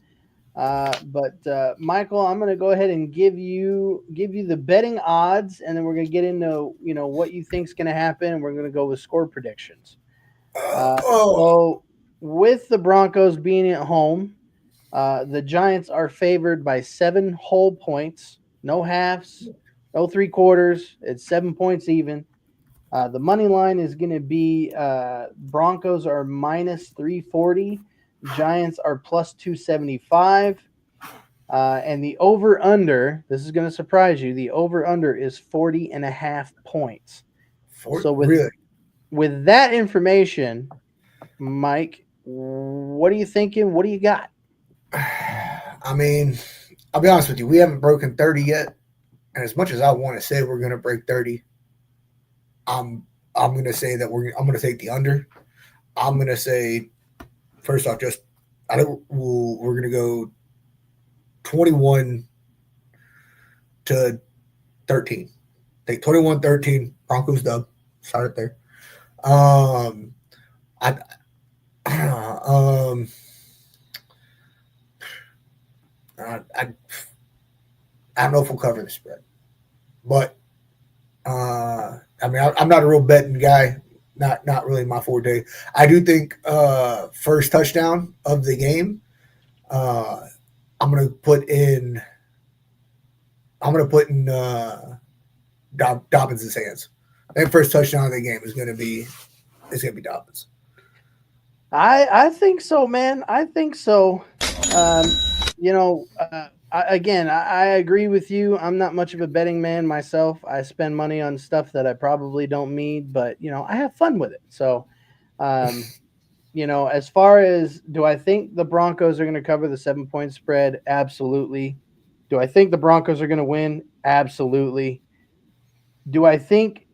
But Michael, I'm going to go ahead and give you the betting odds, and then we're going to get into what you think is going to happen, and we're going to go with score predictions. So with the Broncos being at home, the Giants are favored by 7 whole points. No halves, no 3/4. It's 7 points even. The money line is going to be Broncos are minus 340. Giants are plus 275. And the over-under, this is going to surprise you, the over-under is 40.5 points. So with that information, Mike, what are you thinking? What do you got? I mean, I'll be honest with you. We haven't broken 30 yet. And as much as I want to say we're going to break 30, I'm going to say that I'm going to take the under. I'm going to say, first off, we're going to go 21-13. Take 21-13. Broncos dub. Start it there. I don't know if we'll cover the spread, but I'm not a real betting guy. Not really my forte. I do think first touchdown of the game. I'm gonna put in. Dobbins' hands. That first touchdown of the game is gonna be Dobbins. I think so, man. I think so. Um, I agree with you. I'm not much of a betting man myself. I spend money on stuff that I probably don't need, but I have fun with it. So, um, as far as do I think the Broncos are going to cover the 7-point spread? Absolutely. Do I think the Broncos are going to win? Absolutely. Do I think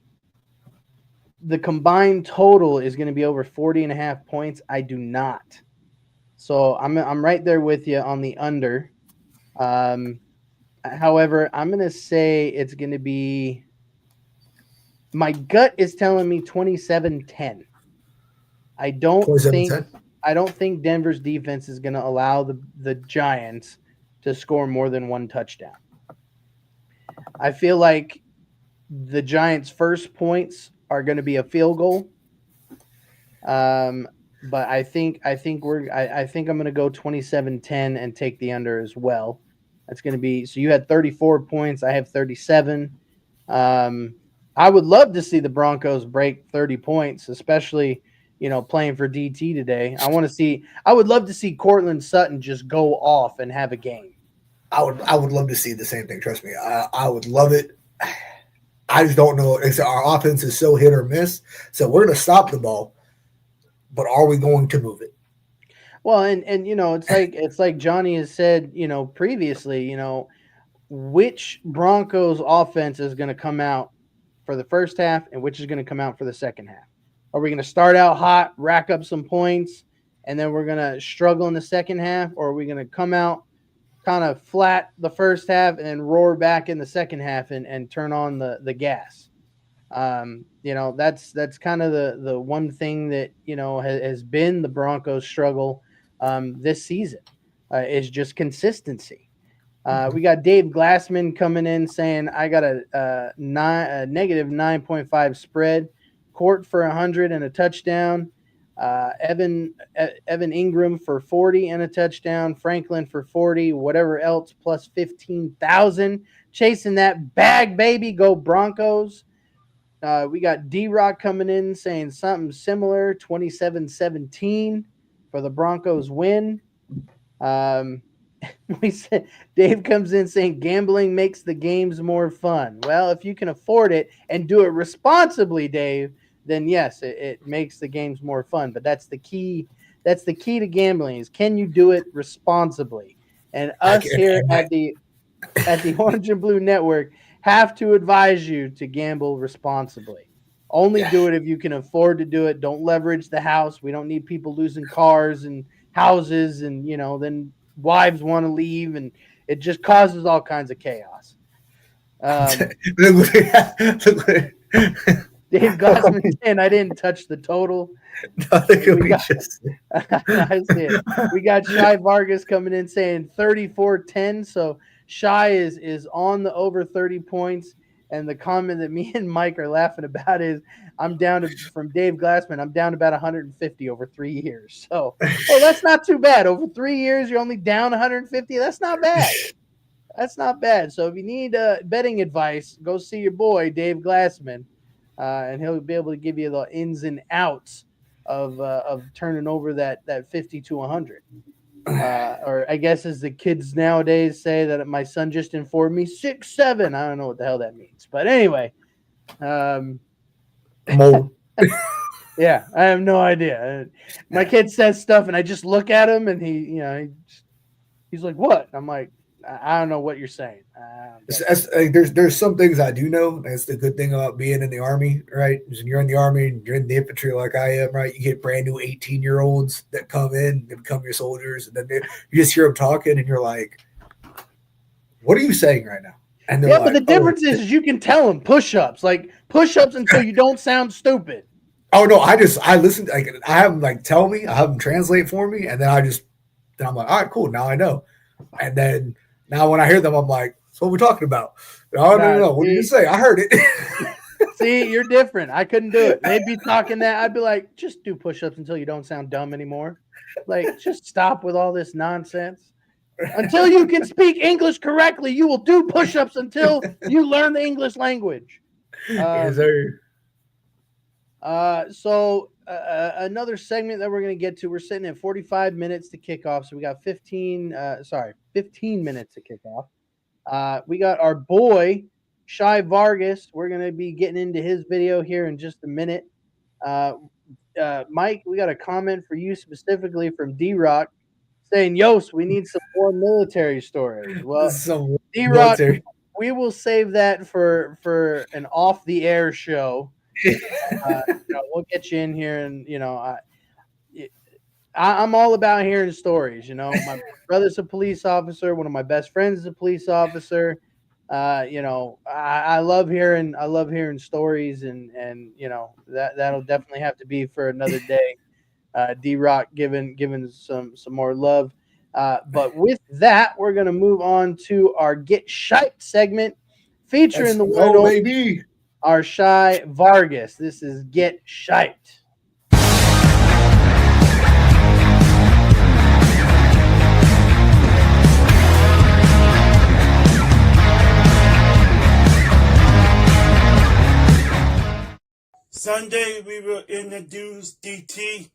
the combined total is going to be over 40.5 points? I do not. So I'm right there with you on the under. However, I'm going to say it's going to be – my gut is telling me 27-10. I don't think Denver's defense is going to allow the Giants to score more than one touchdown. I feel like the Giants' first points are going to be a field goal. But I think I'm going to go 27-10 and take the under as well. That's going to be – so you had 34 points. I have 37. I would love to see the Broncos break 30 points, especially playing for DT today. I would love to see Cortland Sutton just go off and have a game. I would love to see the same thing. Trust me, I would love it. I just don't know. Our offense is so hit or miss. So we're going to stop the ball, but are we going to move it? Well, and it's like Johnny has said, previously, which Broncos offense is going to come out for the first half and which is going to come out for the second half. Are we going to start out hot, rack up some points, and then we're going to struggle in the second half, or are we going to come out kind of flat the first half and then roar back in the second half and turn on the gas? That's kind of the one thing that has been the Broncos' struggle this season is just consistency. We got Dave Glassman coming in saying I got a negative 9.5 spread, Court for 100 and a touchdown, Evan Ingram for 40 and a touchdown, Franklin for 40, whatever else plus 15,000, chasing that bag, baby. Go Broncos. We got D-Rock coming in saying something similar, 27-17 for the Broncos win. We said Dave comes in saying gambling makes the games more fun. Well, if you can afford it and do it responsibly, Dave, then yes, it makes the games more fun. But that's the key. That's the key to gambling is can you do it responsibly? And us here at the Orange and Blue Network have to advise you to gamble responsibly. Only do it if you can afford to do it. Don't leverage the house. We don't need people losing cars and houses and, then wives want to leave and it just causes all kinds of chaos. Dave Gossman saying I didn't touch the total. I see it. We got Shy Vargas coming in saying 34-10. So Shy is on the over 30 points. And the comment that me and Mike are laughing about is I'm down from Dave Glassman, I'm down about 150 over 3 years. So, that's not too bad. Over 3 years, you're only down 150. That's not bad. That's not bad. So if you need betting advice, go see your boy, Dave Glassman, and he'll be able to give you the ins and outs of turning over that 50 to 100. Or I guess as the kids nowadays say that my son just informed me 6'7". I don't know what the hell that means, but anyway, yeah, I have no idea. My kid says stuff and I just look at him and he's like, "What?" I'm like, "I don't know what you're saying." There's some things I do know. That's the good thing about being in the Army, right? When you're in the Army and you're in the infantry like I am, right? You get brand new 18-year-olds that come in and become your soldiers, and then you just hear them talking, and you're like, "What are you saying right now?" And yeah, but the difference is you can tell them push-ups until you don't sound stupid. Oh no, I listen. I have them tell me, I have them translate for me, and then I'm like, all right, cool, now I know. And then now when I hear them, I'm like, so what are we talking about? No. What did you say? I heard it. See, you're different. I couldn't do it. They'd be talking that. I'd be like, just do push-ups until you don't sound dumb anymore. Like, just stop with all this nonsense. Until you can speak English correctly, you will do push-ups until you learn the English language. Yes, sir. So another segment that we're going to get to, we're sitting at 45 minutes to kick off. So we got 15 minutes to kick off. We got our boy, Shy Vargas. We're going to be getting into his video here in just a minute. Mike, we got a comment for you specifically from D-Rock saying, Yost, we need some more military stories. Well, D-Rock, we will save that for an off-the-air show. We'll get you in here, and I'm all about hearing stories. My brother's a police officer. One of my best friends is a police officer. I love hearing stories, and that'll definitely have to be for another day. D-Rock giving some more love. But with that, we're gonna move on to our Get Shite segment, featuring the one baby. Our Shy Vargas. This is Get Shite. Sunday, we will introduce DT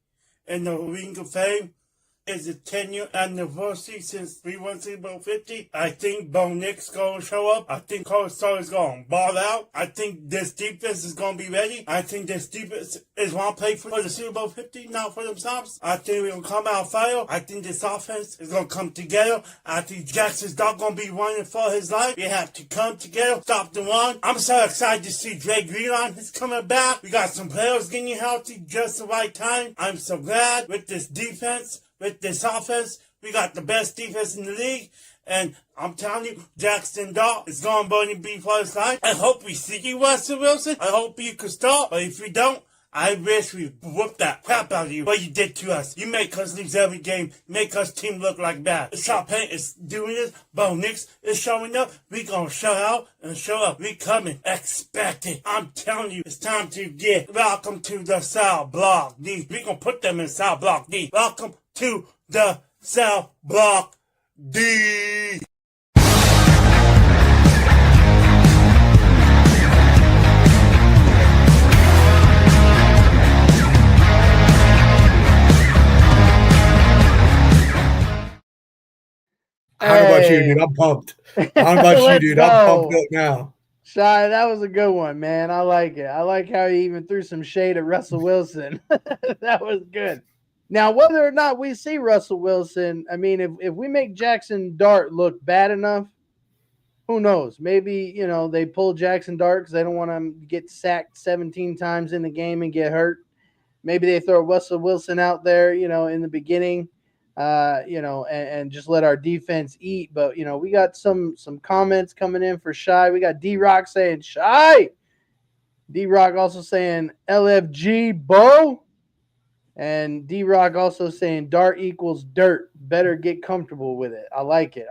in the Ring of Fame. It's the 10-year anniversary since we won Super Bowl 50. I think Bo Nick's going to show up. I think Cole Star is going to ball out. I think this defense is going to be ready. I think this defense is going to play for the Super Bowl 50, not for themselves. I think we're going to come out fire. I think this offense is going to come together. I think Jackson's not going to be running for his life. We have to come together, stop the run. I'm so excited to see Dre Greenlawn is coming back. We got some players getting healthy just the right time. I'm so glad with this defense. With this offense, we got the best defense in the league. And I'm telling you, Jackson Dart is going to be for his life. I hope we see you, Russell Wilson. I hope you can start. But if we don't, I wish we whooped that crap out of you. What you did to us. You make us lose every game. Make us team look like that. Sean Payton is doing this. Bo Nix is showing up. We going to show out and show up. We coming. Expect it. I'm telling you, it's time to get. Welcome to the South Block D. We going to put them in South Block D. Welcome to the South Block D. I don't know about you, dude. I'm pumped. I don't know about you, dude. I'm pumped up now. Shy, that was a good one, man. I like it. I like how he even threw some shade at Russell Wilson. That was good. Now, whether or not we see Russell Wilson, I mean, if we make Jackson Dart look bad enough, who knows? Maybe, they pull Jackson Dart because they don't want him to get sacked 17 times in the game and get hurt. Maybe they throw Russell Wilson out there, in the beginning, and just let our defense eat. But, we got some comments coming in for Shy. We got D-Rock saying, Shy. D-Rock also saying, LFG, Bo. And D-Rock also saying Dart equals dirt. Better get comfortable with it. I like it.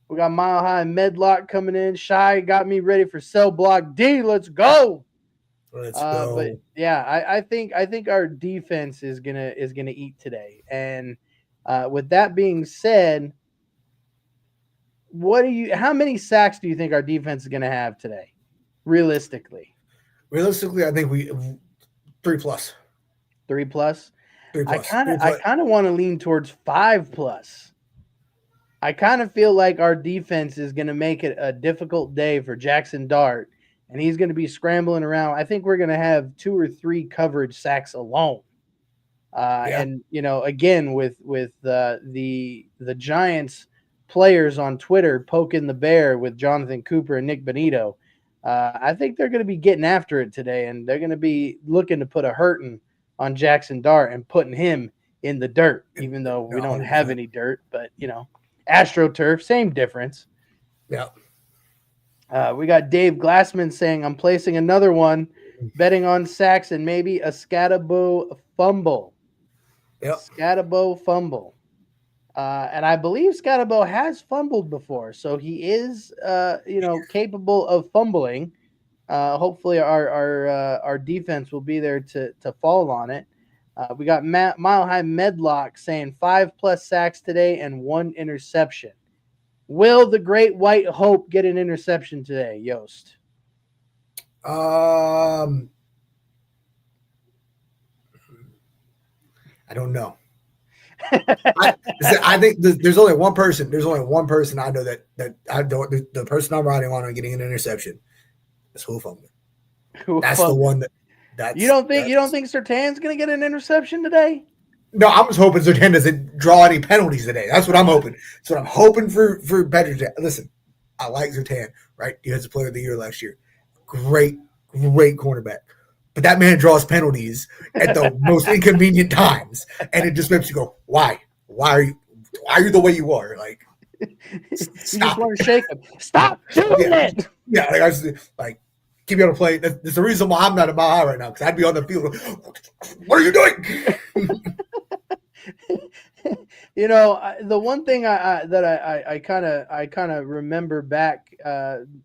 We got Mile High Medlock coming in. Shy got me ready for Cell Block D. Let's go. Let's go. But yeah, I think our defense is gonna eat today. And with that being said, how many sacks do you think our defense is gonna have today? Realistically, I think we 3+. 3+. I kind of want to lean towards 5+. I kind of feel like our defense is going to make it a difficult day for Jackson Dart, and he's going to be scrambling around. I think we're going to have 2 or 3 coverage sacks alone. And again, with the Giants players on Twitter poking the bear with Jonathan Cooper and Nick Benito, I think they're going to be getting after it today, and they're going to be looking to put a hurting on Jackson Dart and putting him in the dirt, even though we don't have any dirt. But, AstroTurf, same difference. Yeah. We got Dave Glassman saying, I'm placing another one, betting on sacks and maybe a Scatabo fumble. Yep. Scatabo fumble. And I believe Scatabo has fumbled before, so he is, capable of fumbling. Hopefully, our defense will be there to fall on it. We got Mile High Medlock saying 5+ sacks today and 1 interception. Will the Great White Hope get an interception today, Yost? I don't know. I think there's only one person. There's only one person I know that I don't. The person I'm riding on getting an interception is Hufungman. That's the one that. You don't think Surtain's going to get an interception today? No, I'm just hoping Surtain doesn't draw any penalties today. That's what I'm hoping. So I'm hoping for Patrick. Listen, I like Surtain, right? He was the player of the year last year. Great cornerback. But that man draws penalties at the most inconvenient times, and it just makes you go, "Why? Why are you the way you are?" Like, stop. You just want to shake him. Stop doing it. Yeah, like I just keep you on the play. That's the reason why I'm not in my eye right now, because I'd be on the field. What are you doing? The one thing I kind of remember back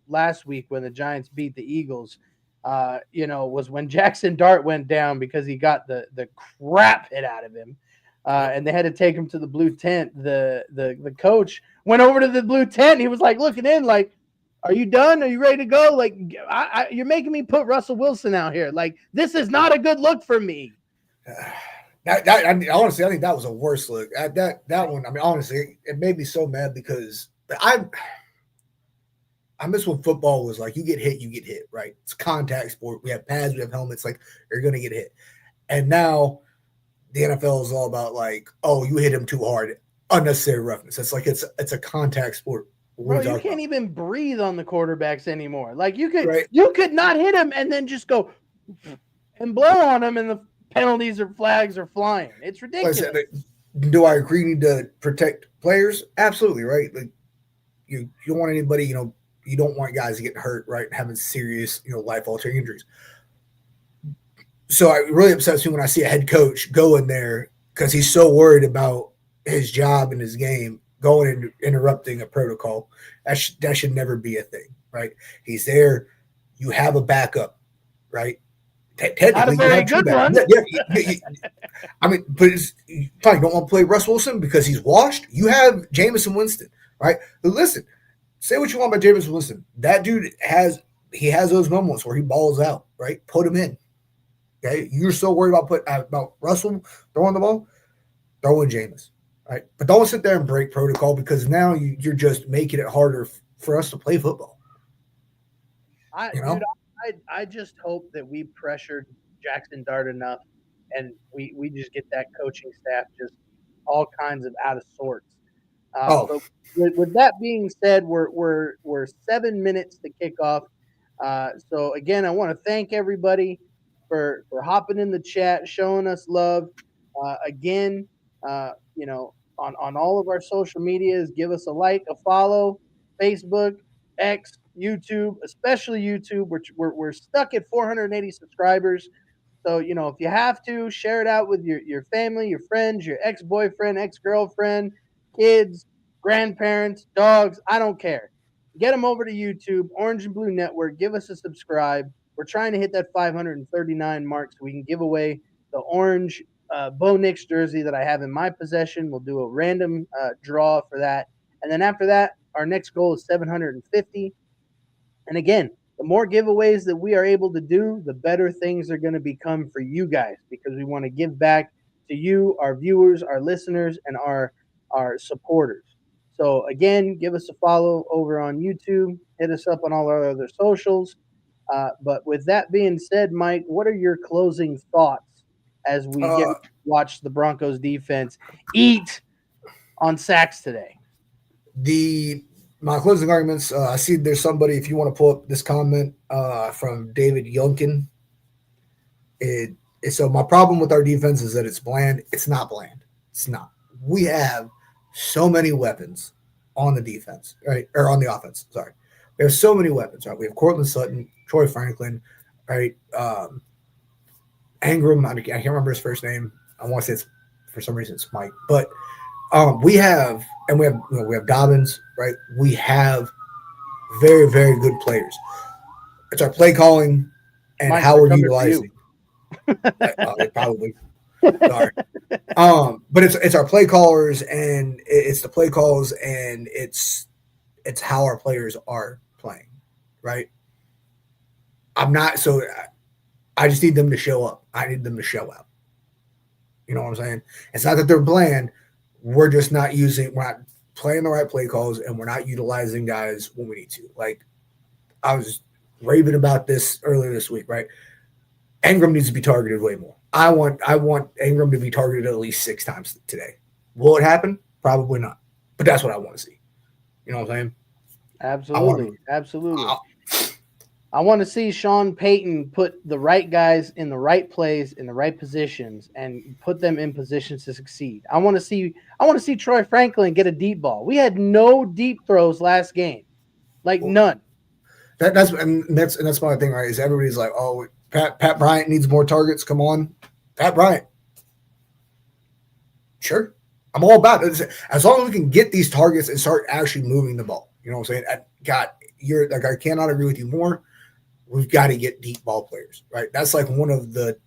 last week when the Giants beat the Eagles, was when Jackson Dart went down because he got the crap hit out of him, and they had to take him to the blue tent. The coach went over to the blue tent. He was like looking in, like, "Are you done? Are you ready to go? Like, you're making me put Russell Wilson out here. Like, this is not a good look for me." Honestly, I think that was a worse look. That one, I mean, honestly, it made me so mad because I miss when football was like, you get hit, right? It's a contact sport. We have pads, we have helmets. Like, you're going to get hit. And now the NFL is all about like, oh, you hit him too hard, unnecessary roughness. It's like it's a contact sport. Bro, you can't even breathe on the quarterbacks anymore. Like, you could not hit him and then just go and blow on him, and the penalties or flags are flying. It's ridiculous. Do I agree? Need to protect players? Absolutely, right? Like, you don't want anybody, you don't want guys getting hurt, right, and having serious, life-altering injuries. So it really upsets me when I see a head coach go in there because he's so worried about his job and his game, going and interrupting a protocol. That should never be a thing, right? He's there. You have a backup, right? Not a very good one. Yeah. I mean, but you probably don't want to play Russ Wilson because he's washed. You have Jameis Winston, right? But listen, say what you want about Jameis Winston. That dude has those moments where he balls out, right? Put him in. Okay, you're so worried about Russell throwing the ball, throw in Jameis, right? But don't sit there and break protocol because now you're just making it harder for us to play football. I just hope that we pressured Jackson Dart enough, and we just get that coaching staff just all kinds of out of sorts. But with that being said, we're 7 minutes to kick off. So again, I want to thank everybody for hopping in the chat, showing us love. Again, on all of our social medias, give us a like, a follow, Facebook, X, YouTube, especially YouTube. We're stuck at 480 subscribers. So, if you have to, share it out with your family, your friends, your ex-boyfriend, ex-girlfriend, kids, grandparents, dogs. I don't care. Get them over to YouTube, Orange and Blue Network. Give us a subscribe. We're trying to hit that 539 mark so we can give away the orange Bo Nix jersey that I have in my possession. We'll do a random draw for that. And then after that, our next goal is 750. And again, the more giveaways that we are able to do, the better things are going to become for you guys, because we want to give back to you, our viewers, our listeners, and our supporters. So again, give us a follow over on YouTube. Hit us up on all our other socials. But with that being said, Mike, what are your closing thoughts as we watch the Broncos defense eat on sacks today? My closing arguments, I see there's somebody, if you want to pull up this comment from David Yunkin. So my problem with our defense is that it's bland. It's not bland. It's not. We have so many weapons on the defense, right? Or on the offense, sorry. We have so many weapons, right? We have Cortland Sutton, Troy Franklin, right? Ingram, I can't remember his first name. I want to say it's, for some reason, it's Mike. But we have Dobbins, right? We have very, very good players. It's our play calling and Mike, how they're we're coming for you. utilizing. Probably. Sorry. But it's our play callers and it's the play calls and it's how our players are playing, right? I just need them to show up. I need them to show out. You know what I'm saying? It's not that they're bland. We're not playing the right play calls and we're not utilizing guys when we need to. Like I was raving about this earlier this week, right? Ingram needs to be targeted way more. I want Ingram to be targeted at least 6 times today. Will it happen? Probably not. But that's what I want to see. You know what I'm saying? Absolutely. I want to see Sean Payton put the right guys in the right plays, in the right positions, and put them in positions to succeed. I want to see Troy Franklin get a deep ball. We had no deep throws last game, none. That's my thing, right? Is everybody's like, oh, Pat Bryant needs more targets. Come on, Pat Bryant. Sure, I'm all about it. As long as we can get these targets and start actually moving the ball. You know what I'm saying? I cannot agree with you more. We've got to get deep ball players, right? That's just one of the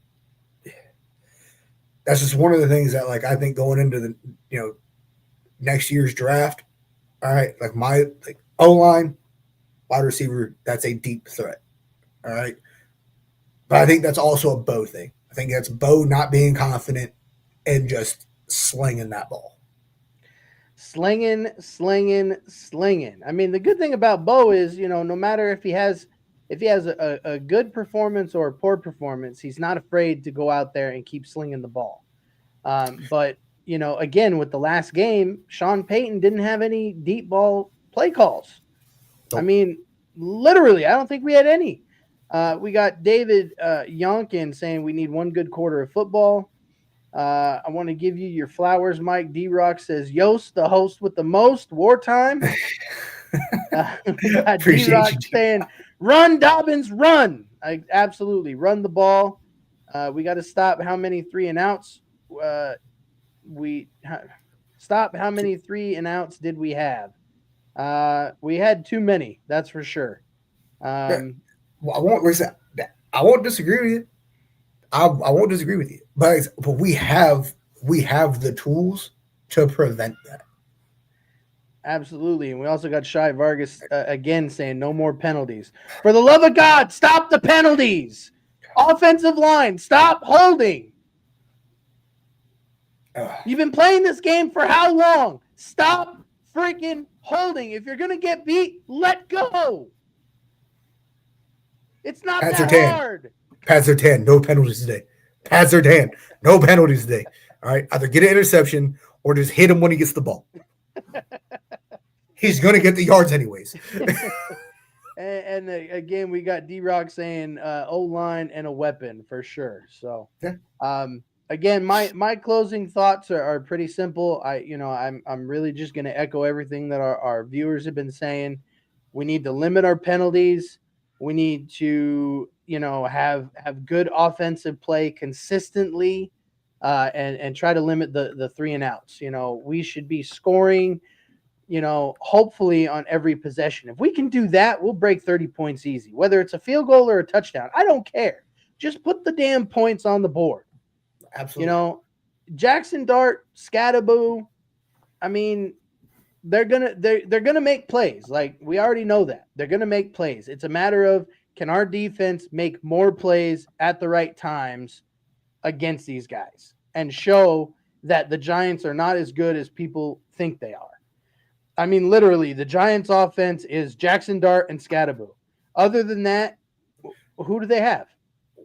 things that I think going into the next year's draft. All right, my O-line, wide receiver, that's a deep threat. All right. But I think that's also a Bo thing. I think that's Bo not being confident and just slinging that ball. Slinging. I mean, the good thing about Bo is, no matter if he has a good performance or a poor performance, he's not afraid to go out there and keep slinging the ball. But, again, with the last game, Sean Payton didn't have any deep ball play calls. Nope. I mean, literally, I don't think we had any. We got David Yonkin saying we need one good quarter of football. I want to give you your flowers, Mike. D-Rock says, Yost, the host with the most, wartime. D-Rock saying, run, Dobbins, run. Absolutely, run the ball. We got to stop how many 3 and outs. Stop how many 3 and outs did we have? We had too many, that's for sure. I won't disagree with you. I won't disagree with you, but we have the tools to prevent that. Absolutely, and we also got Shai Vargas again saying no more penalties. For the love of God, stop the penalties! Offensive line, stop holding. You've been playing this game for how long? Stop freaking holding. If you're gonna get beat, let go. It's not Pat that Surtain. hard. Pat Surtain, no penalties today. Pat Surtain, no penalties today. All right, either get an interception or just hit him when he gets the ball. He's going to get the yards anyways. and again, we got D-Rock saying O-line and a weapon for sure. So, again, my closing thoughts are pretty simple. I'm really just going to echo everything that our viewers have been saying. We need to limit our penalties. We need to, have good offensive play consistently, and try to limit the 3 and outs. We should be scoring, hopefully on every possession. If we can do that, we'll break 30 points easy. Whether it's a field goal or a touchdown, I don't care. Just put the damn points on the board. Absolutely. Jackson Dart, Scattaboo, I mean, they're gonna make plays. We already know that. They're gonna make plays. It's a matter of, can our defense make more plays at the right times against these guys and show that the Giants are not as good as people think they are. I mean, literally, the Giants' offense is Jackson Dart and Scattaboo. Other than that, who do they have?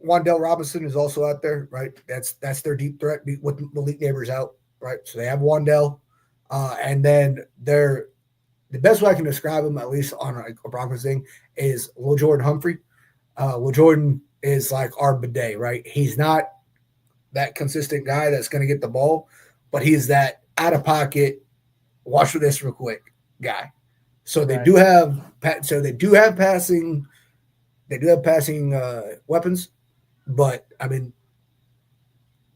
Wan'Dale Robinson is also out there, right? That's their deep threat with Malik Neighbors out, right? So they have Wan'Dale. And then the best way I can describe him, at least on a Broncos thing, is Lil Jordan Humphrey. Lil Jordan is like our bidet, right? He's not that consistent guy that's going to get the ball, but he's that out of pocket, watch for this real quick guy. So they do have passing. They do have passing weapons, but I mean,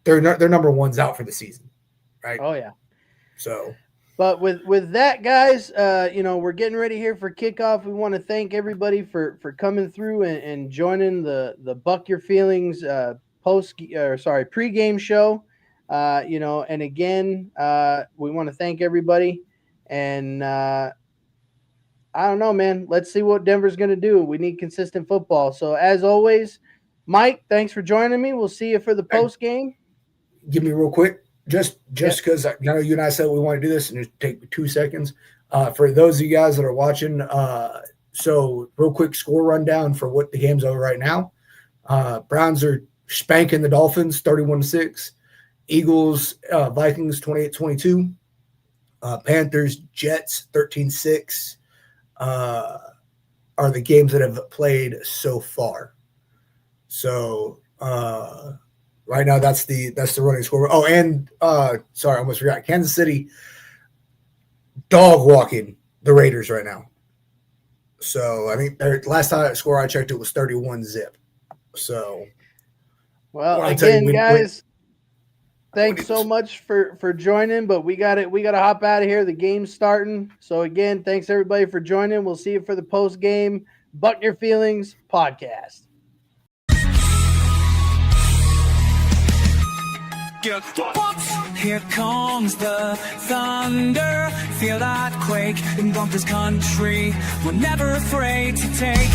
their number one's out for the season, right? Oh yeah. So But with that, guys, we're getting ready here for kickoff. We want to thank everybody for coming through and joining the Buck Your Feelings pregame show. And again, we want to thank everybody. And I don't know, man. Let's see what Denver's going to do. We need consistent football. So as always, Mike, thanks for joining me. We'll see you for the post game. Give me real quick. Just because you and I said we want to do this, and just take 2 seconds. For those of you guys that are watching, so real quick score rundown for what the game's over right now. Browns are spanking the Dolphins 31-6. Eagles, Vikings 28-22. Panthers, Jets 13-6 are the games that have played so far. So right now, that's the running score. Oh, and sorry, I almost forgot. Kansas City dog walking the Raiders right now. So I think last time score I checked, it was 31-0. So, well, again, guys, thanks so much for joining. But we got to hop out of here. The game's starting. So again, thanks everybody for joining. We'll see you for the post game Buck Your Feelings podcast. Here comes the thunder, feel that quake in Broncos country. We're never afraid to take